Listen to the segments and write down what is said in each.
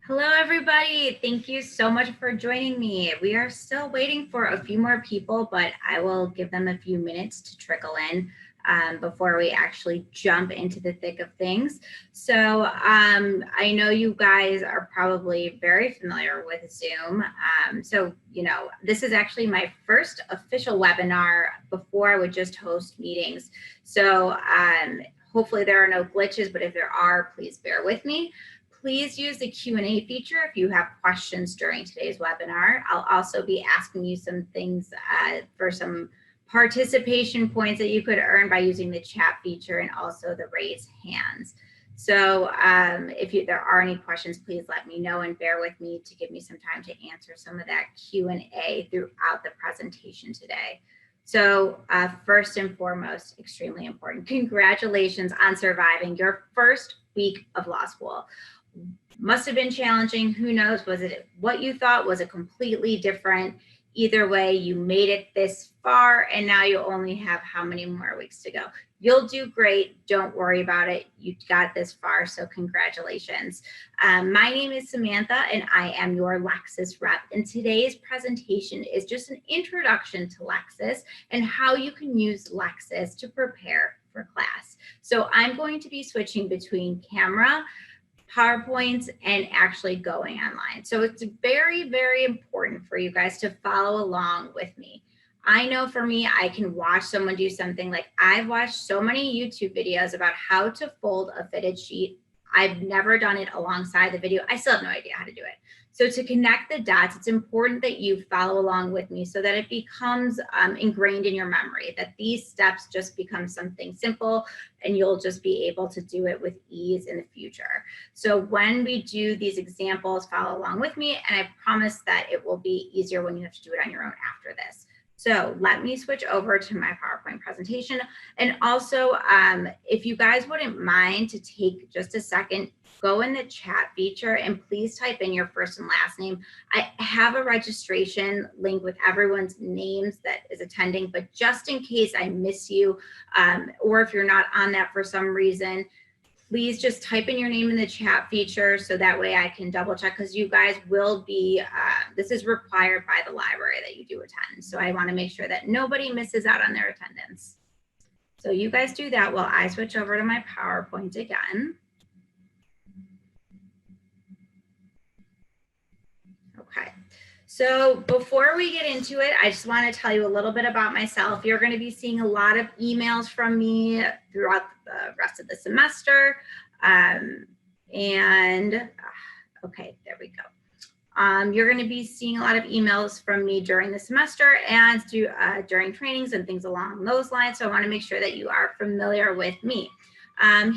Hello, everybody. Thank you so much for joining me. We are still waiting for a few more people, but I will give them a few minutes to trickle in before we actually jump into the thick of things. So I know you guys are probably very familiar with Zoom. This is actually my first official webinar before I would just host meetings. So hopefully there are no glitches, but if there are, please bear with me. Please use the Q&A feature if you have questions during today's webinar. I'll also be asking you some things for some participation points that you could earn by using the chat feature and also the raise hands. So if there are any questions, please let me know and bear with me to give me some time to answer some of that Q&A throughout the presentation today. So first and foremost, extremely important, congratulations on surviving your first week of law school. Must have been challenging. Who knows? Was it what you thought? Was it completely different? Either way, you made it this far, and now you only have how many more weeks to go? You'll do great. Don't worry about it. You got this far, so congratulations. My name is Samantha, and I am your Lexis rep. And today's presentation is just an introduction to Lexis and how you can use Lexis to prepare for class. So I'm going to be switching between camera, PowerPoints, and actually going online. So it's very, very important for you guys to follow along with me. I know for me, I can watch someone do something. Like I've watched so many YouTube videos about how to fold a fitted sheet. I've never done it alongside the video. I still have no idea how to do it. So to connect the dots, it's important that you follow along with me so that it becomes ingrained in your memory, that these steps just become something simple and you'll just be able to do it with ease in the future. So when we do these examples, follow along with me, and I promise that it will be easier when you have to do it on your own after this. So let me switch over to my PowerPoint presentation. And also, if you guys wouldn't mind to take just a second, go in the chat feature and please type in your first and last name. I have a registration link with everyone's names that is attending, but just in case I miss you, or if you're not on that for some reason, please just type in your name in the chat feature so that way I can double check, because you guys will be, this is required by the library that you do attend. So I want to make sure that nobody misses out on their attendance. So you guys do that while I switch over to my PowerPoint again. Okay. So before we get into it, I just want to tell you a little bit about myself. You're going to be seeing a lot of emails from me throughout the rest of the semester. Okay, there we go. You're going to be seeing a lot of emails from me during the semester and during trainings and things along those lines. So I want to make sure that you are familiar with me.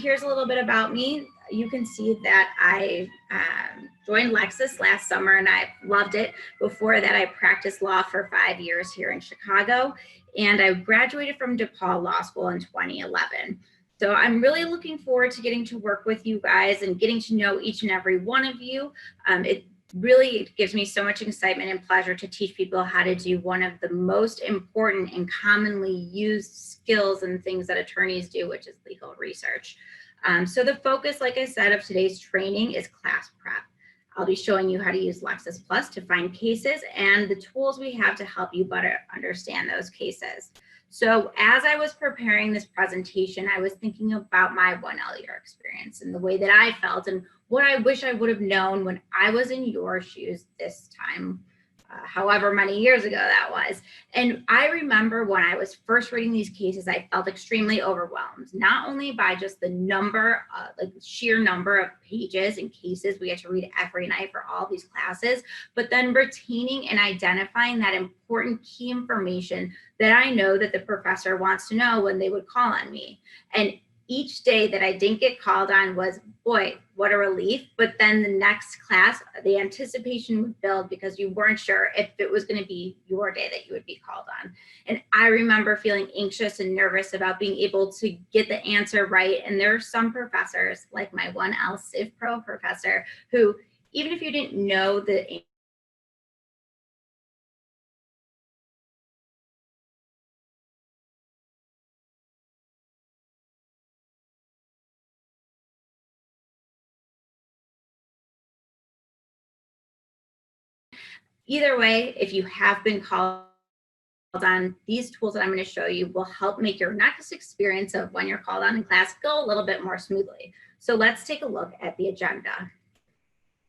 Here's a little bit about me. You can see that I joined Lexis last summer and I loved it. Before that, I practiced law for 5 years here in Chicago, and I graduated from DePaul Law School in 2011. So I'm really looking forward to getting to work with you guys and getting to know each and every one of you. It really gives me so much excitement and pleasure to teach people how to do one of the most important and commonly used skills and things that attorneys do, which is legal research. So the focus, like I said, of today's training is class prep. I'll be showing you how to use Lexis Plus to find cases and the tools we have to help you better understand those cases. So as I was preparing this presentation, I was thinking about my 1L year experience and the way that I felt and what I wish I would have known when I was in your shoes this time, however many years ago that was. And I remember when I was first reading these cases, I felt extremely overwhelmed, not only by just the number, like sheer number of pages and cases we had to read every night for all these classes, but then retaining and identifying that important key information that I know that the professor wants to know when they would call on me. And each day that I didn't get called on was, boy, what a relief. But then the next class, the anticipation would build because you weren't sure if it was going to be your day that you would be called on. And I remember feeling anxious and nervous about being able to get the answer right. And there are some professors, like my 1L Civ Pro professor, who, even if you didn't know the Either way, if you have been called on, these tools that I'm going to show you will help make your next experience of when you're called on in class go a little bit more smoothly. So let's take a look at the agenda.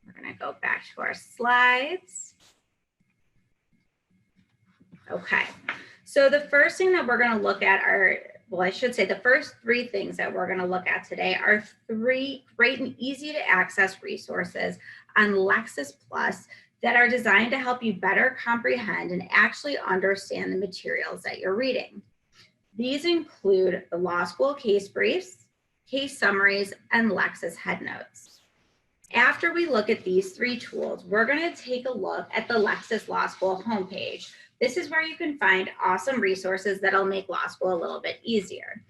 We're going to go back to our slides. Okay, so the first thing that we're going to look at are, well, I should say the first three things that we're going to look at today are three great and easy to access resources on Lexis Plus that are designed to help you better comprehend and actually understand the materials that you're reading. These include the law school case briefs, case summaries, and Lexis headnotes. After we look at these three tools, we're going to take a look at the Lexis Law School homepage. This is where you can find awesome resources that'll make law school a little bit easier.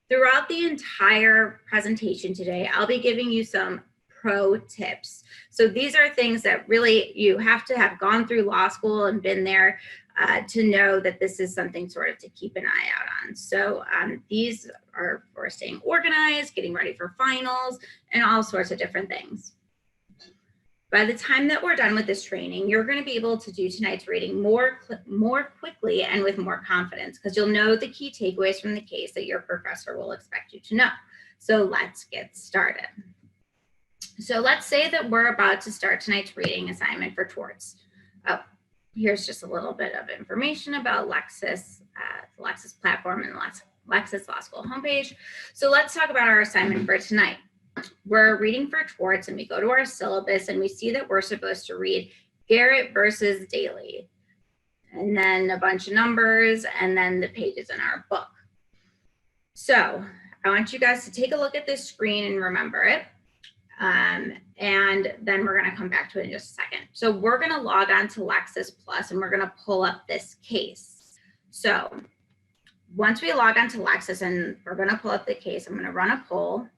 Throughout the entire presentation today, I'll be giving you some pro tips. So these are things that really you have to have gone through law school and been there to know that this is something sort of to keep an eye out on. So these are for staying organized, getting ready for finals, and all sorts of different things. By the time that we're done with this training, you're going to be able to do tonight's reading more quickly and with more confidence, because you'll know the key takeaways from the case that your professor will expect you to know. So let's get started. So let's say that we're about to start tonight's reading assignment for torts. Oh, here's just a little bit of information about Lexis, the Lexis platform and Lexis Law School homepage. So let's talk about our assignment for tonight. We're reading for torts and we go to our syllabus and we see that we're supposed to read Garrett versus Daly, and then a bunch of numbers and then the pages in our book. So I want you guys to take a look at this screen and remember it. And then we're going to come back to it in just a second. So we're going to log on to Lexis Plus and we're going to pull up this case. So once we log on to Lexis and we're going to pull up the case, I'm going to run a poll.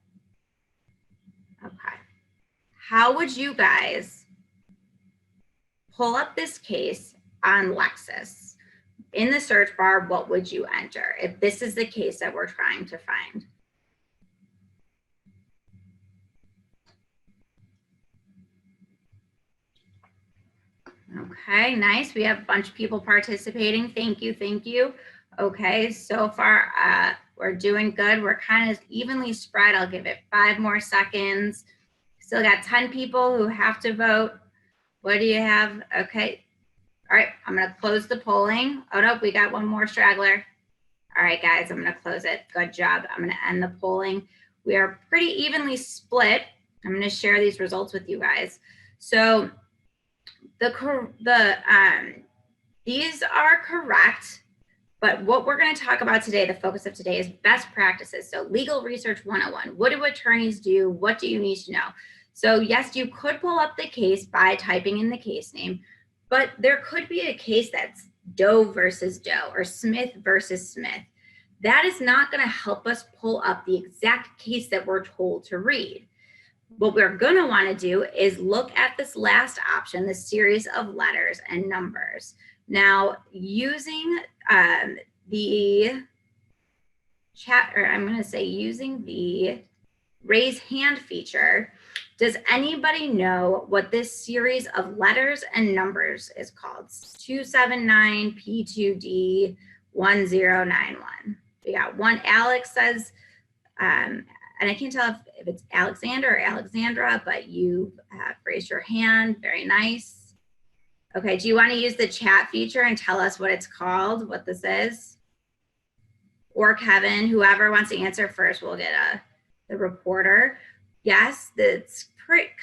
Okay. How would you guys pull up this case on Lexis? In the search bar, what would you enter if this is the case that we're trying to find? Okay, nice. We have a bunch of people participating. Thank you, thank you. Okay, so far we're doing good. We're kind of evenly spread. I'll give it 5 more seconds. Still got 10 people who have to vote. What do you have? Okay. All right, I'm going to close the polling. Oh, no, we got one more straggler. All right, guys, I'm going to close it. Good job. I'm going to end the polling. We are pretty evenly split. I'm going to share these results with you guys. So these are correct. But what we're going to talk about today, the focus of today, is best practices. So legal research 101. What do attorneys do? What do you need to know? So yes, you could pull up the case by typing in the case name, but there could be a case that's Doe versus Doe or Smith versus Smith. That is not going to help us pull up the exact case that we're told to read. What we're going to want to do is look at this last option, the series of letters and numbers. Now, using the chat, or I'm going to say using the raise hand feature, does anybody know what this series of letters and numbers is called? 279 P2D 1091. We got one. Alex says, and I can't tell if it's Alexander or Alexandra, but you have raised your hand. Very nice. Okay, do you want to use the chat feature and tell us what it's called, what this is? Or Kevin, whoever wants to answer first, we'll get the reporter. Yes, that's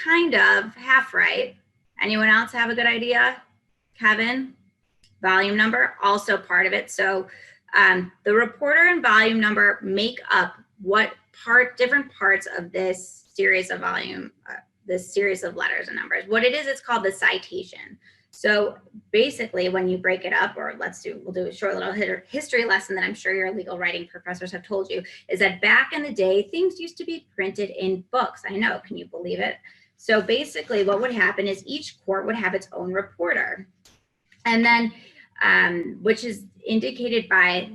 kind of half right. Anyone else have a good idea? Kevin, volume number, also part of it. So the reporter and volume number make up different parts of this series of this series of letters and numbers. What it is, it's called the citation. So basically when you break it up, or we'll do a short little history lesson that I'm sure your legal writing professors have told you, is that back in the day, things used to be printed in books. I know, can you believe it? So basically what would happen is each court would have its own reporter. And then, which is indicated by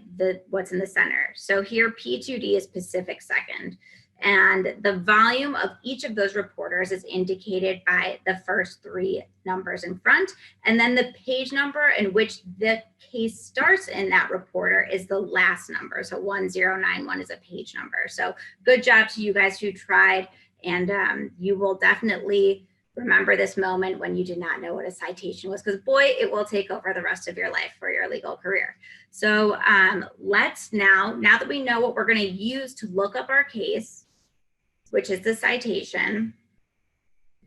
what's in the center. So here P2D is Pacific Second. And the volume of each of those reporters is indicated by the first 3 numbers in front. And then the page number in which the case starts in that reporter is the last number. So 1091 is a page number. So good job to you guys who tried. And you will definitely remember this moment when you did not know what a citation was, because boy, it will take over the rest of your life for your legal career. So let's now that we know what we're going to use to look up our case, which is the citation,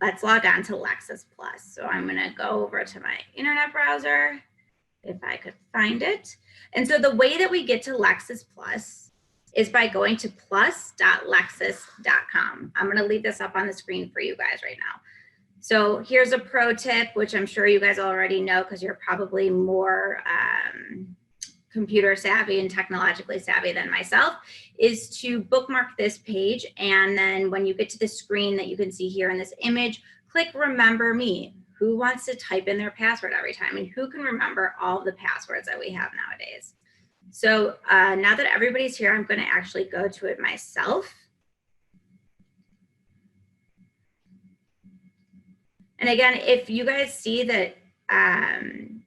let's log on to Lexis Plus. So I'm going to go over to my internet browser, if I could find it. And so the way that we get to Lexis Plus is by going to plus.lexis.com. I'm going to leave this up on the screen for you guys right now. So here's a pro tip, which I'm sure you guys already know because you're probably more computer savvy and technologically savvy than myself, is to bookmark this page. And then when you get to the screen that you can see here in this image, click Remember Me. Who wants to type in their password every time? And who can remember all the passwords that we have nowadays? So now that everybody's here, I'm going to actually go to it myself. And again, if you guys see that I'm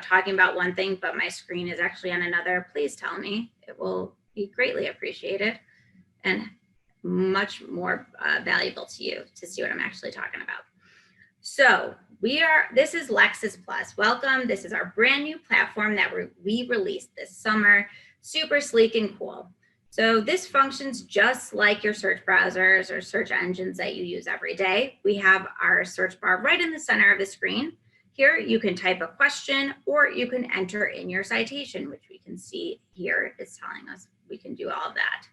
talking about one thing, but my screen is actually on another, please tell me. It will be greatly appreciated and much more valuable to you to see what I'm actually talking about. So this is Lexis Plus. Welcome. This is our brand new platform that we released this summer. Super sleek and cool. So this functions just like your search browsers or search engines that you use every day. We have our search bar right in the center of the screen. Here you can type a question or you can enter in your citation, which we can see here is telling us we can do all of that.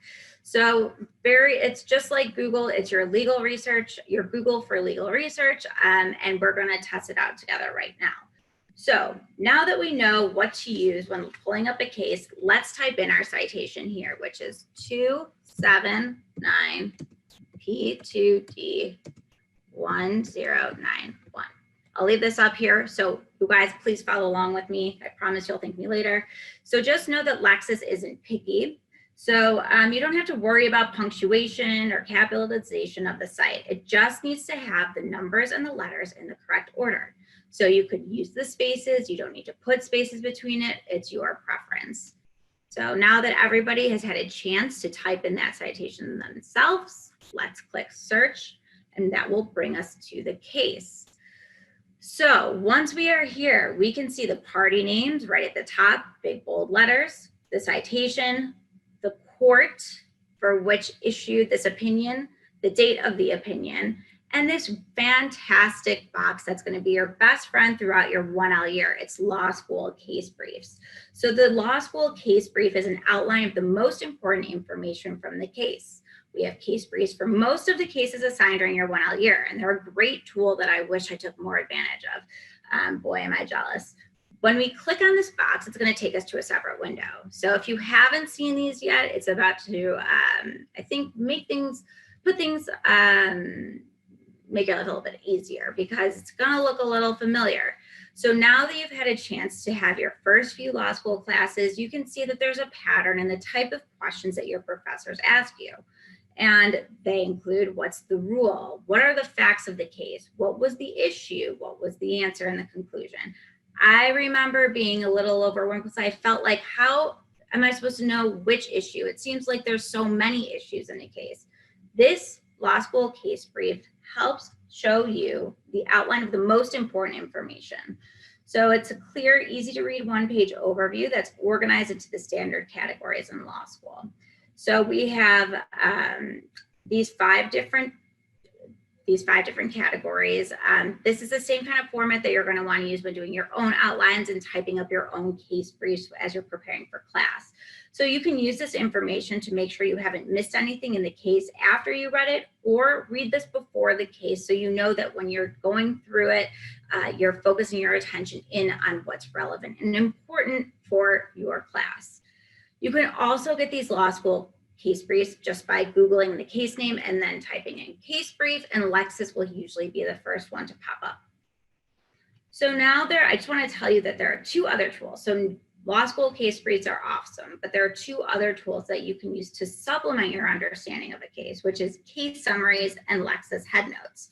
So it's just like Google, it's your legal research, your Google for legal research, and we're gonna test it out together right now. So now that we know what to use when pulling up a case, let's type in our citation here, which is 279P2D1091. I'll leave this up here. So you guys, please follow along with me. I promise you'll thank me later. So just know that Lexis isn't picky. So you don't have to worry about punctuation or capitalization of the site. It just needs to have the numbers and the letters in the correct order. So you could use the spaces. You don't need to put spaces between it. It's your preference. So now that everybody has had a chance to type in that citation themselves, let's click search, and that will bring us to the case. So once we are here, we can see the party names right at the top, big bold letters, the citation, the court for which issued this opinion, the date of the opinion, and this fantastic box that's going to be your best friend throughout your 1L year. It's law school case briefs. So the law school case brief is an outline of the most important information from the case. We have case briefs for most of the cases assigned during your 1L year, and they're a great tool that I wish I took more advantage of. Boy, am I jealous. When we click on this box, it's going to take us to a separate window. So if you haven't seen these yet, it's about to, I think, make it a little bit easier because it's going to look a little familiar. So now that you've had a chance to have your first few law school classes, you can see that there's a pattern in the type of questions that your professors ask you. And they include, what's the rule? What are the facts of the case? What was the issue? What was the answer and the conclusion? I remember being a little overwhelmed because I felt like, how am I supposed to know which issue? It seems like there's so many issues in a case. This law school case brief helps show you the outline of the most important information. So it's a clear, easy to read one-page overview that's organized into the standard categories in law school. So we have these five different categories. This is the same kind of format that you're going to want to use when doing your own outlines and typing up your own case briefs as you're preparing for class. So you can use this information to make sure you haven't missed anything in the case after you read it, or read this before the case so you know that when you're going through it, you're focusing your attention in on what's relevant and important for your class. You can also get these law school case briefs just by Googling the case name and then typing in case brief, and Lexis will usually be the first one to pop up. So now I just want to tell you that there are two other tools. So Law school case briefs are awesome, but there are two other tools that you can use to supplement your understanding of a case, which is case summaries and Lexis headnotes.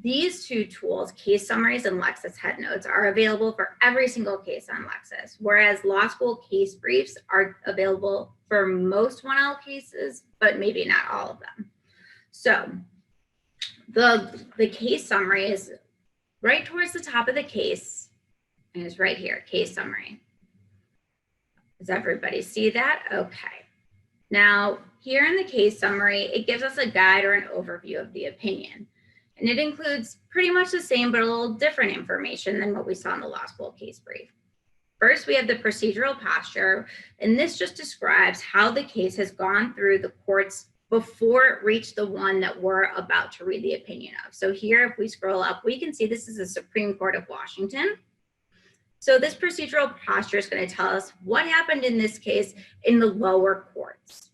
These two tools, case summaries and Lexis headnotes, are available for every single case on Lexis, whereas law school case briefs are available for most 1L cases, but maybe not all of them. So the case summary is right towards the top of the case, and it's right here, case summary. Does everybody see that? Okay. Now, here in the case summary, it gives us a guide or an overview of the opinion. And it includes pretty much the same, but a little different information than what we saw in the law school case brief. First, we have the procedural posture, and this just describes how the case has gone through the courts before it reached the one that we're about to read the opinion of. So here, if we scroll up, we can see this is the Supreme Court of Washington. So this procedural posture is going to tell us what happened in this case in the lower courts.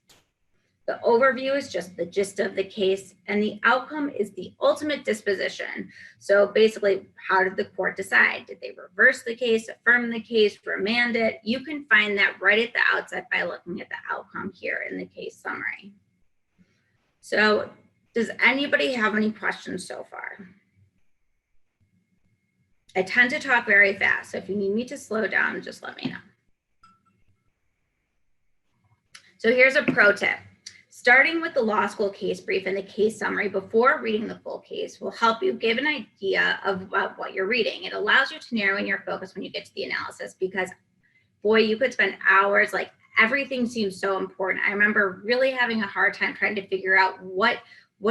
The overview is just the gist of the case, and the outcome is the ultimate disposition. So basically, how did the court decide? Did they reverse the case, affirm the case, remand it? You can find that right at the outset by looking at the outcome here in the case summary. So does anybody have any questions so far? I tend to talk very fast, so if you need me to slow down, just let me know. So here's a pro tip. Starting with the law school case brief and the case summary before reading the full case will help you give an idea of what you're reading. It allows you to narrow in your focus when you get to the analysis, because boy, you could spend hours, like everything seems so important. I remember really having a hard time trying to figure out what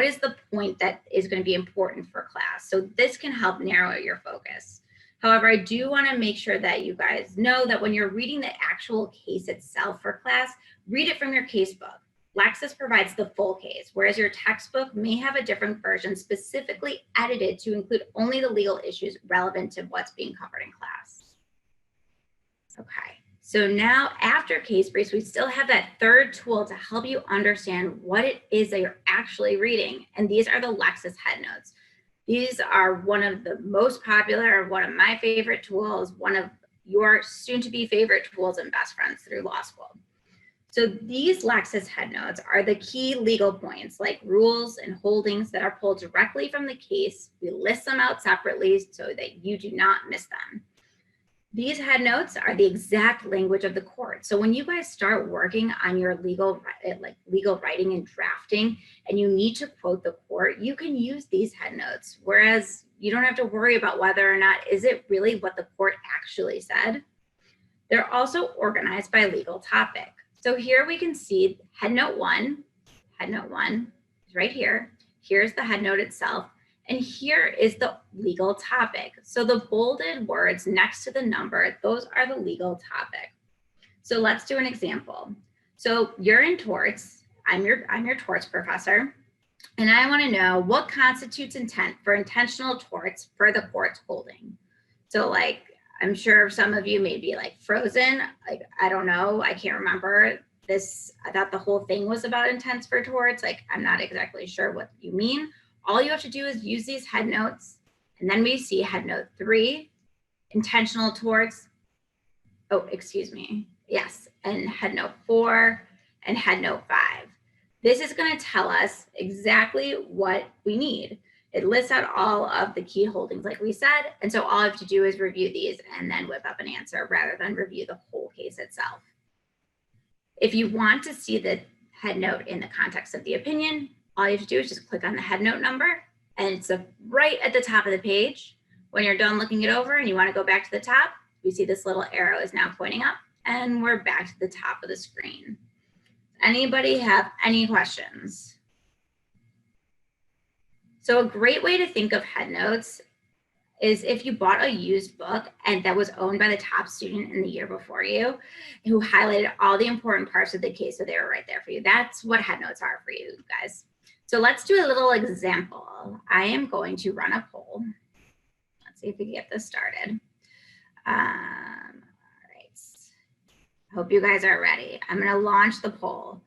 is the point that is going to be important for class. So this can help narrow your focus. However, I do want to make sure that you guys know that when you're reading the actual case itself for class, read it from your case book. Lexis provides the full case, whereas your textbook may have a different version specifically edited to include only the legal issues relevant to what's being covered in class. Okay. So now after case briefs, we still have that third tool to help you understand what it is that you're actually reading. And these are the Lexis headnotes. These are one of the most popular, one of my favorite tools, one of your soon-to-be favorite tools and best friends through law school. So these Lexis headnotes are the key legal points, like rules and holdings that are pulled directly from the case. We list them out separately so that you do not miss them. These headnotes are the exact language of the court. So when you guys start working on your legal writing and drafting, and you need to quote the court, you can use these headnotes, whereas you don't have to worry about whether or not is it really what the court actually said. They're also organized by legal topic. So here we can see headnote one is right here. Here's the headnote itself. And here is the legal topic. So the bolded words next to the number, those are the legal topic. So let's do an example. So you're in torts. I'm your torts professor. And I want to know what constitutes intent for intentional torts for the court's holding. So like, I'm sure some of you may be like frozen. Like, I don't know. I can't remember this. I thought the whole thing was about intents for torts. Like, I'm not exactly sure what you mean. All you have to do is use these headnotes. And then we see headnote 3, intentional torts. Oh, excuse me. Yes. And headnote 4 and headnote 5. This is going to tell us exactly what we need. It lists out all of the key holdings, like we said. And so all I have to do is review these and then whip up an answer rather than review the whole case itself. If you want to see the headnote in the context of the opinion, all you have to do is just click on the headnote number, and it's right at the top of the page. When you're done looking it over and you want to go back to the top, you see this little arrow is now pointing up, and we're back to the top of the screen. Anybody have any questions? So a great way to think of headnotes is if you bought a used book and that was owned by the top student in the year before you, who highlighted all the important parts of the case, so they were right there for you. That's what headnotes are for you guys. So let's do a little example. I am going to run a poll. Let's see if we can get this started. All right. Hope you guys are ready. I'm going to launch the poll.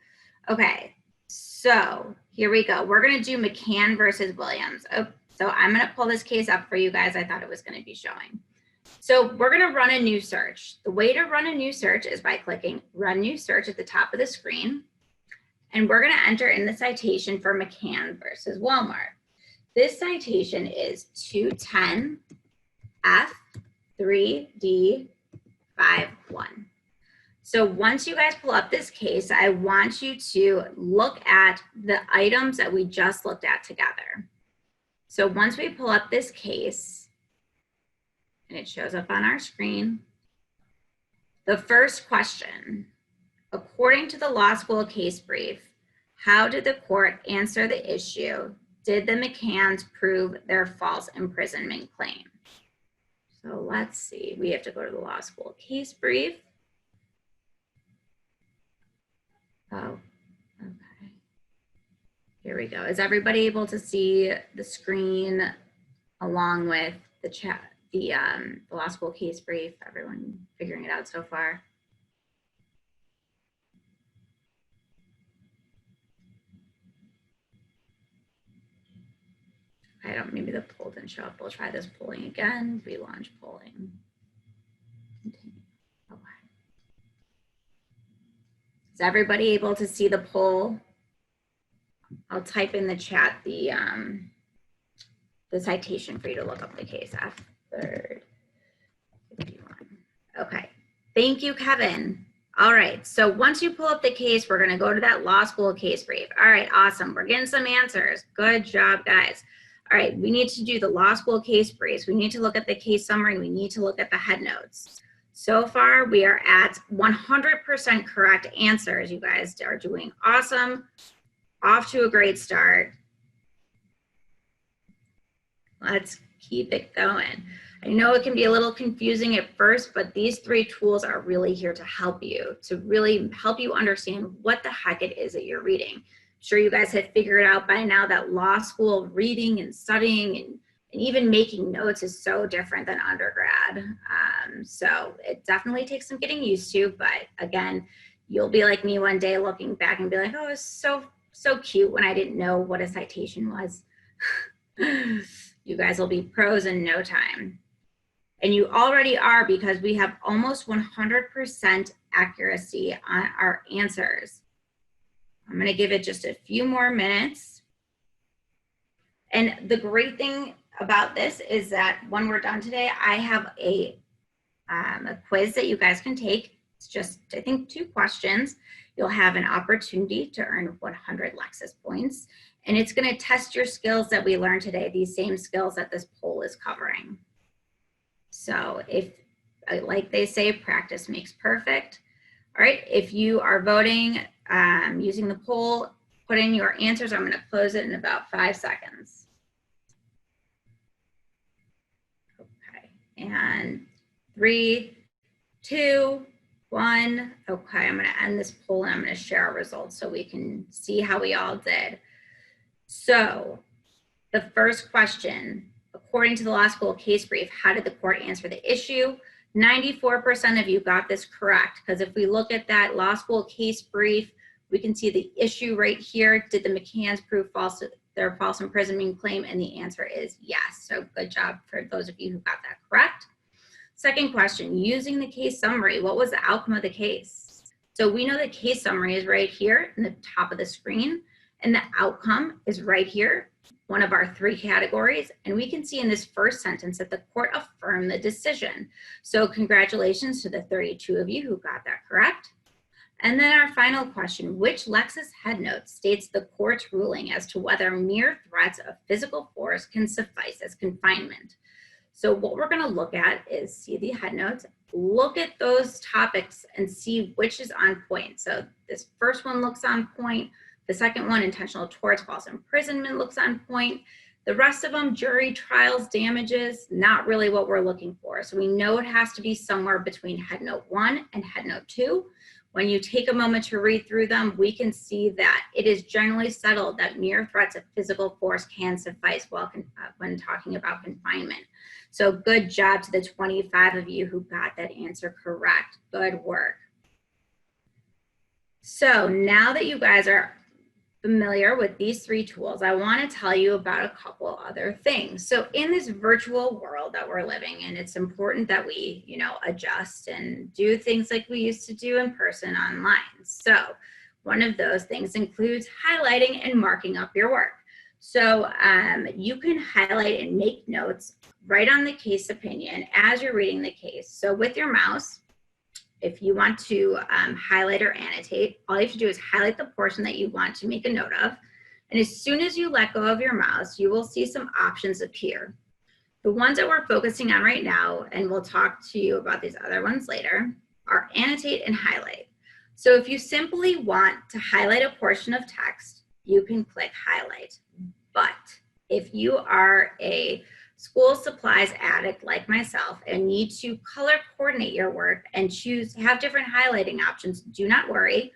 Okay, so here we go. We're going to do McCann versus Williams. Oh, so I'm going to pull this case up for you guys. I thought it was going to be showing. So we're going to run a new search. The way to run a new search is by clicking Run New Search at the top of the screen. And we're going to enter in the citation for McCann versus Walmart. This citation is 210 F3D51. So once you guys pull up this case, I want you to look at the items that we just looked at together. So once we pull up this case, and it shows up on our screen, the first question, according to the law school case brief, how did the court answer the issue? Did the McCanns prove their false imprisonment claim? So let's see, we have to go to the law school case brief. Oh, okay. Here we go. Is everybody able to see the screen along with the chat, the law school case brief? Everyone figuring it out so far? I don't, maybe the poll didn't show up. We'll try this polling again. Relaunch polling. Continue. Okay. Is everybody able to see the poll? I'll type in the chat the citation for you to look up the case. F3rd 51. Okay. Thank you, Kevin. All right. So once you pull up the case, we're going to go to that law school case brief. All right. Awesome. We're getting some answers. Good job, guys. All right, we need to do the law school case briefs. We need to look at the case summary. We need to look at the headnotes. So far, we are at 100% correct answers. You guys are doing awesome. Off to a great start. Let's keep it going. I know it can be a little confusing at first, but these 3 tools are really here to help you, to really help you understand what the heck it is that you're reading. Sure, you guys have figured out by now that law school reading and studying and even making notes is so different than undergrad. So it definitely takes some getting used to, but again, you'll be like me one day looking back and be like, oh, it's so cute when I didn't know what a citation was. You guys will be pros in no time. And you already are, because we have almost 100% accuracy on our answers. I'm going to give it just a few more minutes. And the great thing about this is that when we're done today, I have a quiz that you guys can take. It's just, I think, 2 questions. You'll have an opportunity to earn 100 Lexis points. And it's going to test your skills that we learned today, these same skills that this poll is covering. So if, like they say, practice makes perfect. All right, if you are voting using the poll, put in your answers. I'm going to close it in about 5 seconds. Okay, and 3, 2, 1. Okay, I'm going to end this poll and I'm going to share our results so we can see how we all did. So the first question, according to the law school case brief, how did the court answer the issue? 94% of you got this correct, because if we look at that law school case brief, we can see the issue right here. Did the McCanns prove their false imprisonment claim? And the answer is yes. So good job for those of you who got that correct. Second question, using the case summary, what was the outcome of the case? So we know the case summary is right here in the top of the screen, and the outcome is right here, one of our 3 categories. And we can see in this first sentence that the court affirmed the decision. So congratulations to the 32 of you who got that correct. And then our final question, which Lexis headnote states the court's ruling as to whether mere threats of physical force can suffice as confinement? So what we're going to look at is see the headnotes, look at those topics and see which is on point. So this first one looks on point. The second one, intentional torts, false imprisonment, looks on point. The rest of them, jury trials, damages, not really what we're looking for. So we know it has to be somewhere between headnote 1 and headnote 2. When you take a moment to read through them, we can see that it is generally settled that mere threats of physical force can suffice when talking about confinement. So good job to the 25 of you who got that answer correct. Good work. So now that you guys are familiar with these 3 tools, I want to tell you about a couple other things. So in this virtual world that we're living in, it's important that we, adjust and do things like we used to do in person online. So one of those things includes highlighting and marking up your work. So you can highlight and make notes right on the case opinion as you're reading the case. So with your mouse, if you want to highlight or annotate, all you have to do is highlight the portion that you want to make a note of. And as soon as you let go of your mouse, you will see some options appear. The ones that we're focusing on right now, and we'll talk to you about these other ones later, are annotate and highlight. So if you simply want to highlight a portion of text, you can click highlight. But if you are a school supplies addict like myself and need to color coordinate your work and have different highlighting options, do not worry.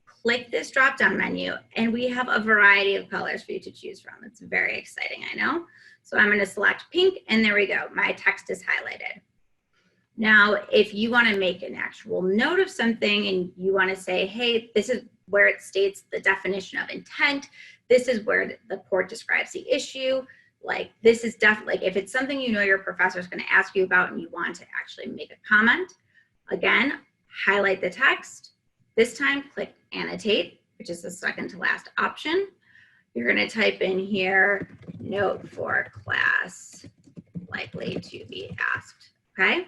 Click this drop-down menu and we have a variety of colors for you to choose from. It's very exciting, I know. So I'm going to select pink and there we go. My text is highlighted. Now, if you want to make an actual note of something and you want to say, hey, this is where it states the definition of intent. This is where the court describes the issue. Like this is definitely, like if it's something your professor is going to ask you about and you want to actually make a comment, again, highlight the text. This time, click annotate, which is the second to last option. You're going to type in here, note for class likely to be asked, okay?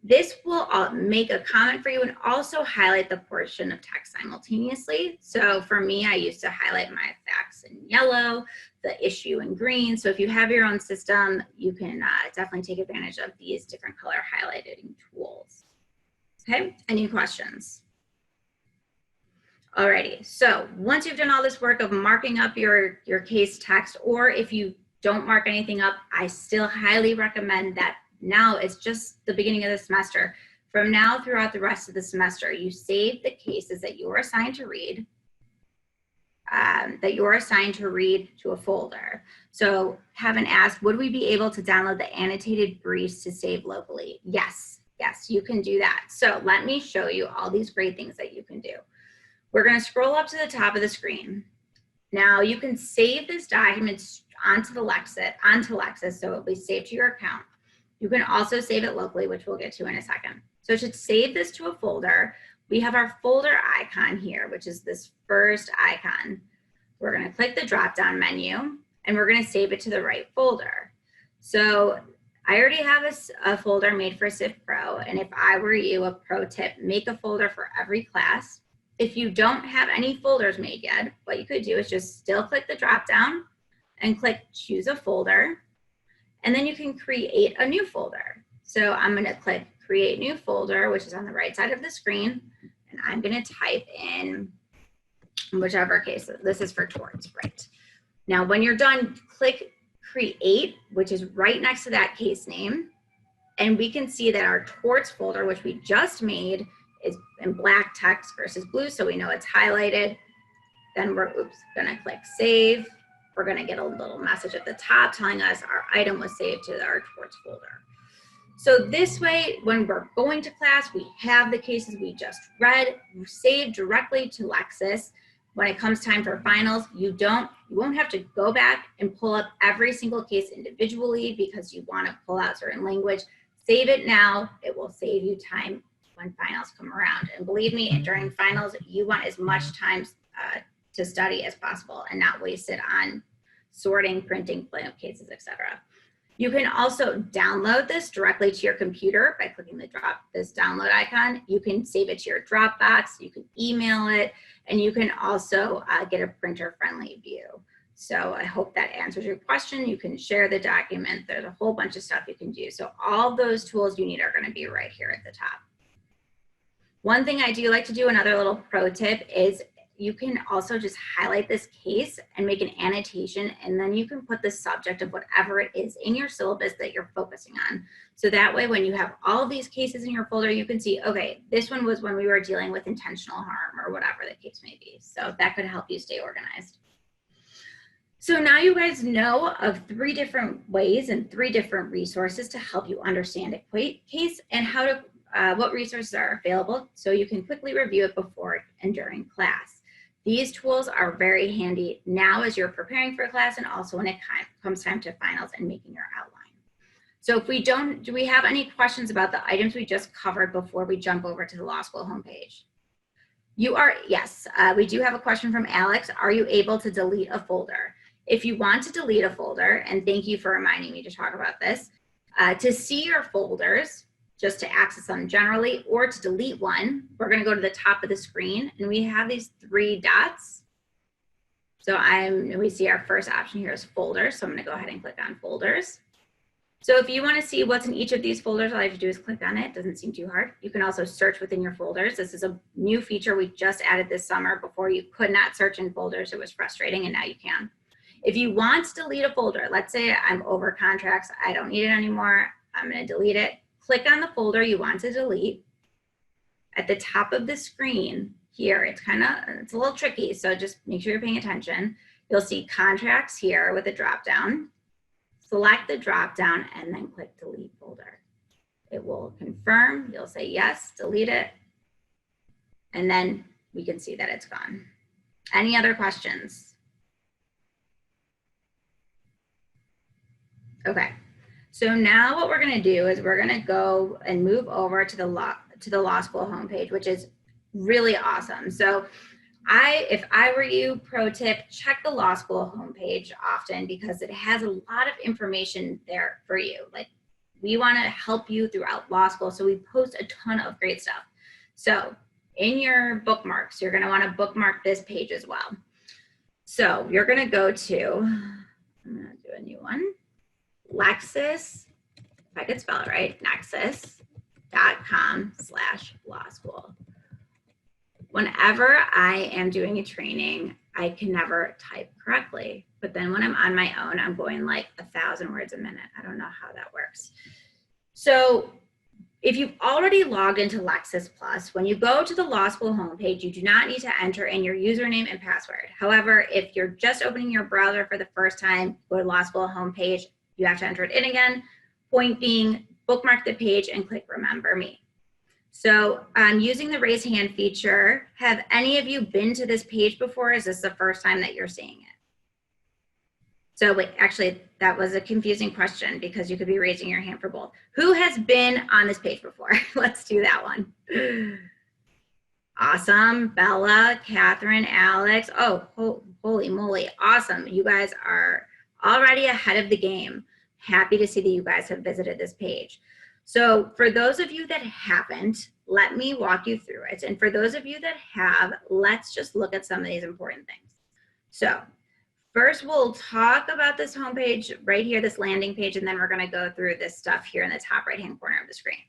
This will make a comment for you and also highlight the portion of text simultaneously. So for me, I used to highlight my facts in yellow, the issue in green. So if you have your own system, you can definitely take advantage of these different color highlighting tools. Okay, any questions? Alrighty, so once you've done all this work of marking up your case text, or if you don't mark anything up, I still highly recommend that. Now it's just the beginning of the semester. From now throughout the rest of the semester, you save the cases that you are assigned to read, to a folder. So Kevin asked, would we be able to download the annotated briefs to save locally? Yes, you can do that. So let me show you all these great things that you can do. We're going to scroll up to the top of the screen. Now you can save this document onto Lexis, so it'll be saved to your account. You can also save it locally, which we'll get to in a second. So it should save this to a folder. We have our folder icon here, which is this first icon. We're going to click the drop-down menu, and we're going to save it to the right folder. So I already have a folder made for Civ Pro, and if I were you, a pro tip, make a folder for every class. If you don't have any folders made yet, what you could do is just still click the drop-down and click choose a folder. And then you can create a new folder. So I'm going to click create new folder, which is on the right side of the screen. And I'm going to type in whichever case. This is for torts, right? Now, when you're done, click create, which is right next to that case name. And we can see that our torts folder, which we just made, is in black text versus blue. So we know it's highlighted. Then we're going to click save. We're going to get a little message at the top telling us our item was saved to our torts folder. So this way, when we're going to class, we have the cases we just read saved directly to Lexis. When it comes time for finals, you won't have to go back and pull up every single case individually because you want to pull out certain language. Save it now. It will save you time when finals come around. And believe me, during finals, you want as much time to study as possible and not waste it on sorting, printing, playing up cases, etc. You can also download this directly to your computer by clicking this download icon. You can save it to your Dropbox, you can email it, and you can also get a printer-friendly view. So I hope that answers your question. You can share the document. There's a whole bunch of stuff you can do. So all those tools you need are going to be right here at the top. One thing I do like to do, another little pro tip, is you can also just highlight this case and make an annotation, and then you can put the subject of whatever it is in your syllabus that you're focusing on. So that way, when you have all of these cases in your folder, you can see, okay, this one was when we were dealing with intentional harm or whatever the case may be. So that could help you stay organized. So now you guys know of 3 different ways and 3 different resources to help you understand a case and how to what resources are available so you can quickly review it before and during class. These tools are very handy now as you're preparing for class and also when it comes time to finals and making your outline. So if we don't, do we have any questions about the items we just covered before we jump over to the law school homepage? Yes, we do have a question from Alex. Are you able to delete a folder? If you want to delete a folder, and thank you for reminding me to talk about this, to see your folders, just to access them generally, or to delete one, we're gonna go to the top of the screen and we have these 3 dots. So we see our first option here is folders. So I'm gonna go ahead and click on folders. So if you want to see what's in each of these folders, all you have to do is click on it. It doesn't seem too hard. You can also search within your folders. This is a new feature we just added this summer. Before you could not search in folders. It was frustrating, and now you can. If you want to delete a folder, let's say I'm over contracts, I don't need it anymore, I'm going to delete it. Click on the folder you want to delete. At the top of the screen here, it's a little tricky, so just make sure you're paying attention. You'll see contracts here with a drop down. Select the drop down and then click delete folder. It will confirm, you'll say yes, delete it, and then we can see that it's gone. Any other questions? Okay, so now what we're gonna do is we're gonna go and move over to the law school homepage, which is really awesome. So if I were you, pro tip, check the law school homepage often because it has a lot of information there for you. Like, we want to help you throughout law school, so we post a ton of great stuff. So in your bookmarks, you're going to want to bookmark this page as well. So you're going to go to, I'm going to do a new one, Lexis, if I could spell it right, Lexis.com/law school. Whenever I am doing a training, I can never type correctly. But then when I'm on my own, I'm going like 1,000 words a minute. I don't know how that works. So if you've already logged into Lexis Plus, when you go to the law school homepage, you do not need to enter in your username and password. However, if you're just opening your browser for the first time, go to law school homepage, you have to enter it in again. Point being, bookmark the page and click remember me. So using the raise hand feature, have any of you been to this page before? Is this the first time that you're seeing it? So wait, actually, that was a confusing question because you could be raising your hand for both. Who has been on this page before? Let's do that one. Awesome. Bella, Catherine, Alex. Oh, holy moly. Awesome. You guys are already ahead of the game. Happy to see that you guys have visited this page. So for those of you that haven't, let me walk you through it. And for those of you that have, let's just look at some of these important things. So first, we'll talk about this homepage right here, this landing page, and then we're going to go through this stuff here in the top right-hand corner of the screen.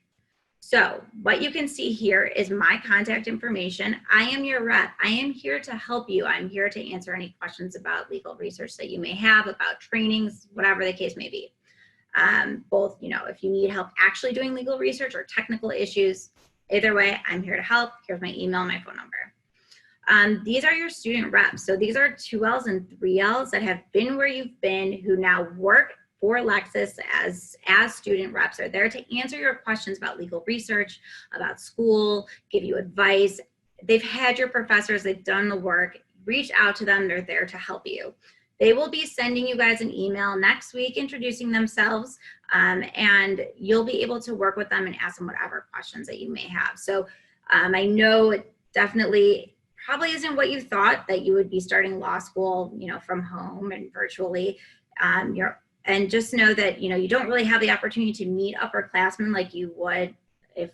So what you can see here is my contact information. I am your rep. I am here to help you. I'm here to answer any questions about legal research that you may have, about trainings, whatever the case may be. Both, if you need help actually doing legal research or technical issues, either way, I'm here to help. Here's my email, my phone number. These are your student reps. So these are 2Ls and 3Ls that have been where you've been, who now work for Lexis as student reps, are there to answer your questions about legal research, about school, give you advice. They've had your professors, they've done the work, reach out to them, they're there to help you. They will be sending you guys an email next week introducing themselves, and you'll be able to work with them and ask them whatever questions that you may have. So I know it definitely probably isn't what you thought, that you would be starting law school, from home and virtually. And just know that, you don't really have the opportunity to meet upperclassmen like you would if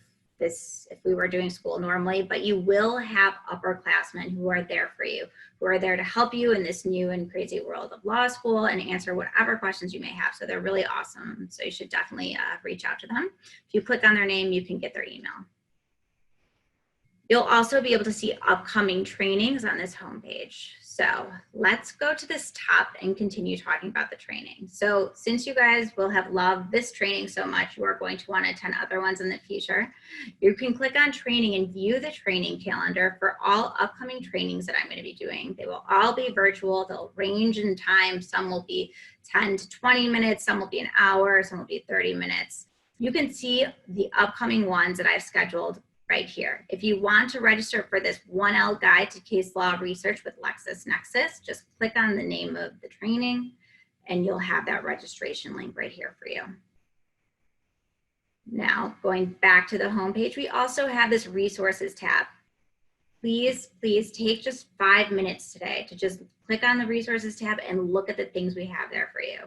we were doing school normally, but you will have upperclassmen who are there for you, who are there to help you in this new and crazy world of law school and answer whatever questions you may have. So they're really awesome. So you should definitely reach out to them. If you click on their name, you can get their email. You'll also be able to see upcoming trainings on this homepage. So let's go to this top and continue talking about the training. So since you guys will have loved this training so much, you are going to want to attend other ones in the future. You can click on training and view the training calendar for all upcoming trainings that I'm going to be doing. They will all be virtual. They'll range in time. Some will be 10 to 20 minutes. Some will be an hour. Some will be 30 minutes. You can see the upcoming ones that I've scheduled right here. If you want to register for this 1L guide to case law research with LexisNexis, just click on the name of the training and you'll have that registration link right here for you. Now, going back to the homepage, we also have this resources tab. Please take just 5 minutes today to just click on the resources tab and look at the things we have there for you.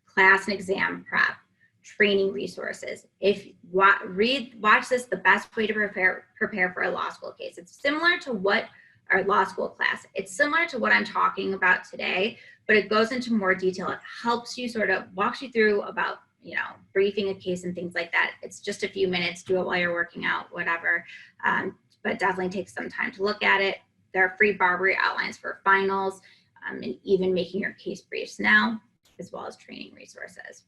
Class and exam prep, training resources. If watch this, the best way to prepare for a law school case. It's similar to what our law school class. It's similar to what I'm talking about today, but it goes into more detail. It helps you sort of walks you through about, you know, briefing a case and things like that. It's just a few minutes, do it while you're working out, whatever. But definitely takes some time to look at it. There are free Barbary outlines for finals and even making your case briefs now, as well as training resources.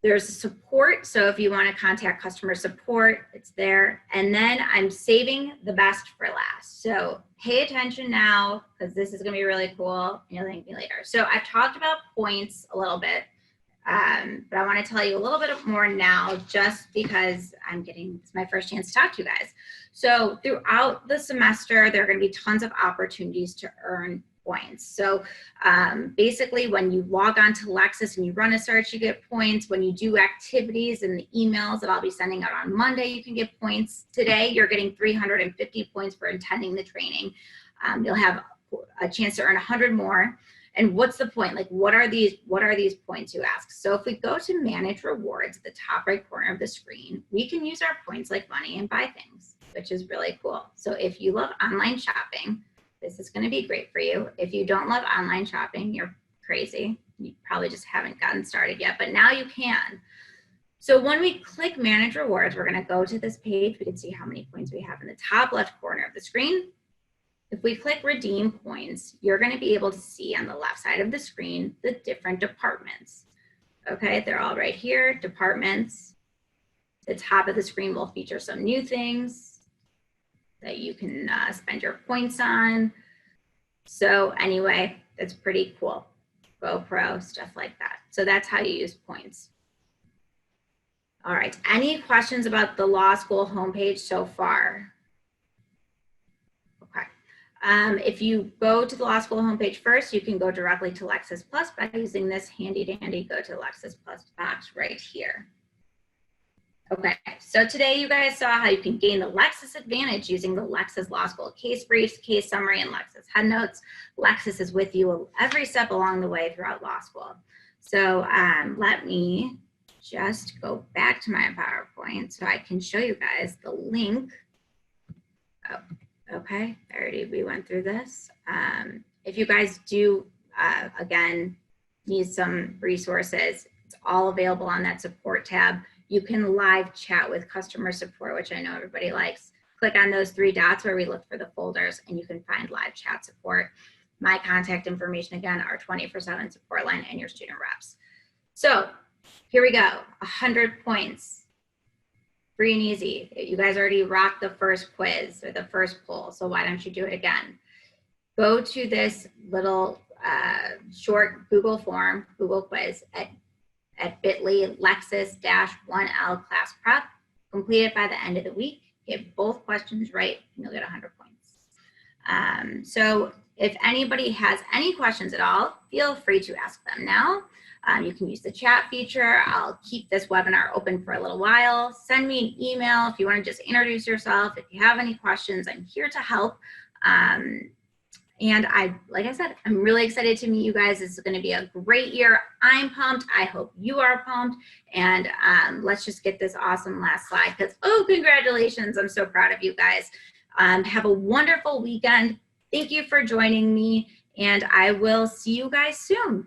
There's support. So if you want to contact customer support, it's there. And then I'm saving the best for last. So pay attention now, because this is going to be really cool. You'll thank me later. So I've talked about points a little bit. But I want to tell you a little bit more now, just because it's my first chance to talk to you guys. So throughout the semester, there are going to be tons of opportunities to earn points. So basically, when you log on to Lexis and you run a search, you get points. When you do activities and the emails that I'll be sending out on Monday, you can get points. Today, you're getting 350 points for attending the training. You'll have a chance to earn 100 more. And what's the point? Like, what are these points, you ask? So if we go to manage rewards at the top right corner of the screen, we can use our points like money and buy things, which is really cool. So if you love online shopping, this is going to be great for you. If you don't love online shopping, you're crazy. You probably just haven't gotten started yet, but now you can. So when we click manage rewards, we're going to go to this page. We can see how many points we have in the top left corner of the screen. If we click redeem points, you're going to be able to see on the left side of the screen the different departments. Okay, they're all right here, departments. The top of the screen will feature some new things that you can spend your points on. So anyway, that's pretty cool. GoPro, stuff like that. So that's how you use points. All right, any questions about the law school homepage so far? If you go to the law school homepage first, you can go directly to Lexis Plus by using this handy dandy go to Lexis Plus box right here. Okay, so today you guys saw how you can gain the Lexis advantage using the Lexis Law School case briefs, case summary, and Lexis head notes. Lexis is with you every step along the way throughout law school. So let me just go back to my PowerPoint so I can show you guys the link. Oh. Okay, we went through this. If you guys do, again, need some resources, it's all available on that support tab. You can live chat with customer support, which I know everybody likes. Click on those 3 dots where we look for the folders and you can find live chat support. My contact information, again, our 24/7 support line and your student reps. So here we go, 100 points. Free and easy. You guys already rocked the first quiz or the first poll, so why don't you do it again? Go to this little short Google form, Google quiz at bit.ly Lexis-1L class prep. Complete it by the end of the week. Get both questions right, and you'll get 100 points. So if anybody has any questions at all, feel free to ask them now. You can use the chat feature. I'll keep this webinar open for a little while. Send me an email if you want to just introduce yourself. If you have any questions, I'm here to help. And like I said, I'm really excited to meet you guys. This is going to be a great year. I'm pumped. I hope you are pumped. And let's just get this awesome last slide because, oh, congratulations. I'm so proud of you guys. Have a wonderful weekend. Thank you for joining me. And I will see you guys soon.